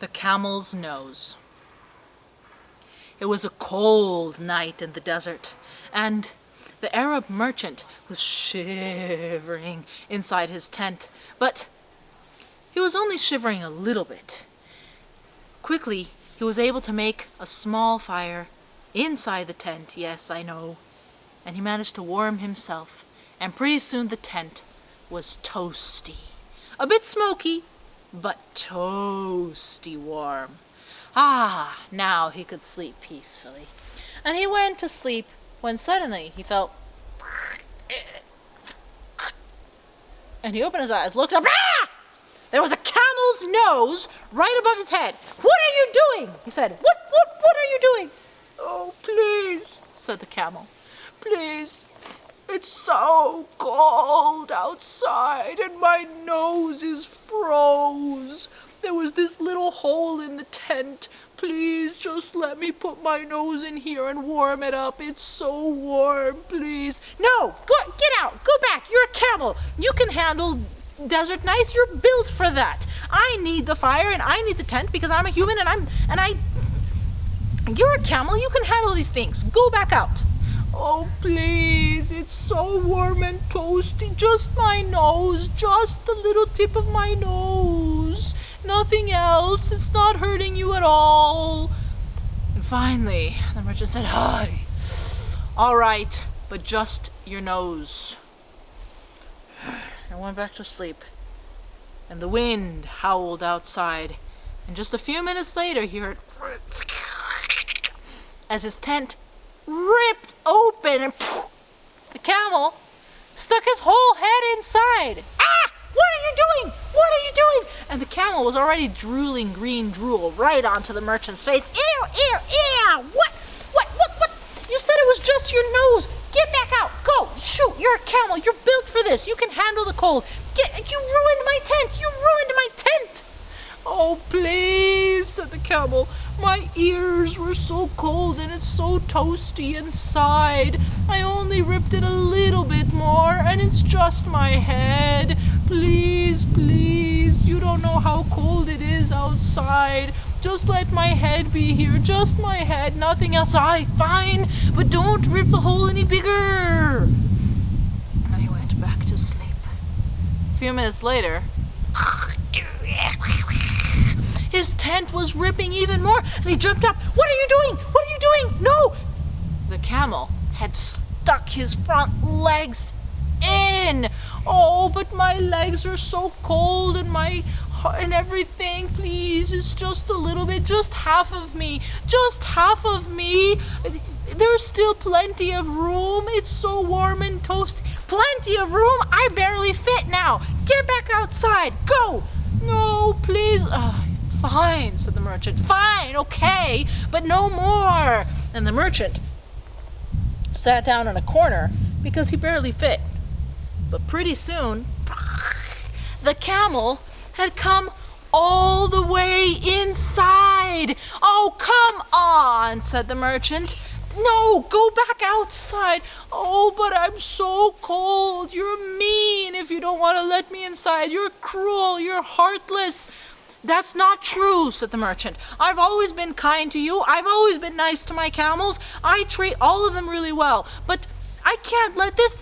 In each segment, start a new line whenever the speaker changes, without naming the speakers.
The camel's nose. It was a cold night in the desert, and the Arab merchant was shivering inside his tent, but he was only shivering a little bit. Quickly, he was able to make a small fire inside the tent, yes, I know, and he managed to warm himself, and pretty soon the tent was toasty. A bit smoky, but toasty warm. Now he could sleep peacefully. And he went to sleep when suddenly he felt... And he opened his eyes, looked up. There was a camel's nose right above his head. "What are you doing?" he said. What are you doing?" "Oh, please," said the camel. "Please. It's so cold outside and my nose is froze. There was this little hole in the tent. Please just let me put my nose in here and warm it up. It's so warm, please." "No, get out, go back. You're a camel. You can handle desert nice. You're built for that. I need the fire and I need the tent because I'm a human you're a camel. You can handle these things. Go back out." "Oh, please, it's so warm and toasty. Just my nose, just the little tip of my nose. Nothing else. It's not hurting you at all." And finally, the merchant said, "Hi, all right, but just your nose." And went back to sleep. And the wind howled outside. And just a few minutes later, he heard as his tent ripped open, and the camel stuck his whole head inside. "What are you doing? What are you doing?" And the camel was already drooling green drool right onto the merchant's face. "Ew, ew, ew! What? You said it was just your nose. Get back out. Go. Shoot, you're a camel. You're built for this. You can handle the cold. You ruined my tent. You ruined my tent." "Oh, please," said the camel. "My ears were so cold and it's so toasty inside. I only ripped it a little bit more and it's just my head. Please, please, you don't know how cold it is outside. Just let my head be here, just my head, nothing else." "Fine, but don't rip the hole any bigger." And he went back to sleep. A few minutes later, his tent was ripping even more, and he jumped up. "What are you doing? What are you doing? No!" The camel had stuck his front legs in. "Oh, but my legs are so cold and everything. Please, it's just a little bit, just half of me. Just half of me. There's still plenty of room. It's so warm and toasty." "Plenty of room? I barely fit now. Get back outside. Go." "No, please." "Fine," said the merchant. "Fine, okay, but no more." And the merchant sat down in a corner because he barely fit. But pretty soon, the camel had come all the way inside. "Oh, come on," said the merchant. "No, go back outside." "Oh, but I'm so cold. You're mean if you don't want to let me inside. You're cruel. You're heartless." "That's not true," said the merchant. "I've always been kind to you. I've always been nice to my camels. I treat all of them really well. But I can't let this,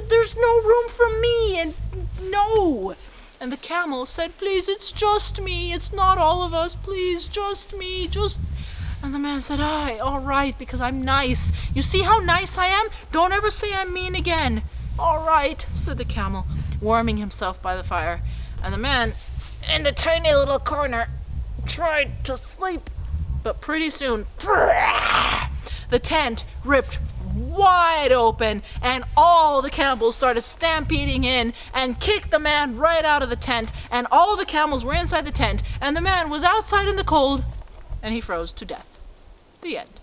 there's no room for me, and no." And the camel said, "Please, it's just me. It's not all of us. Please, just me, just..." And the man said, "All right, because I'm nice. You see how nice I am? Don't ever say I'm mean again." "All right," said the camel, warming himself by the fire. And the man, in the tiny little corner, tried to sleep. But pretty soon, the tent ripped wide open, and all the camels started stampeding in and kicked the man right out of the tent, and all the camels were inside the tent, and the man was outside in the cold, and he froze to death. The end.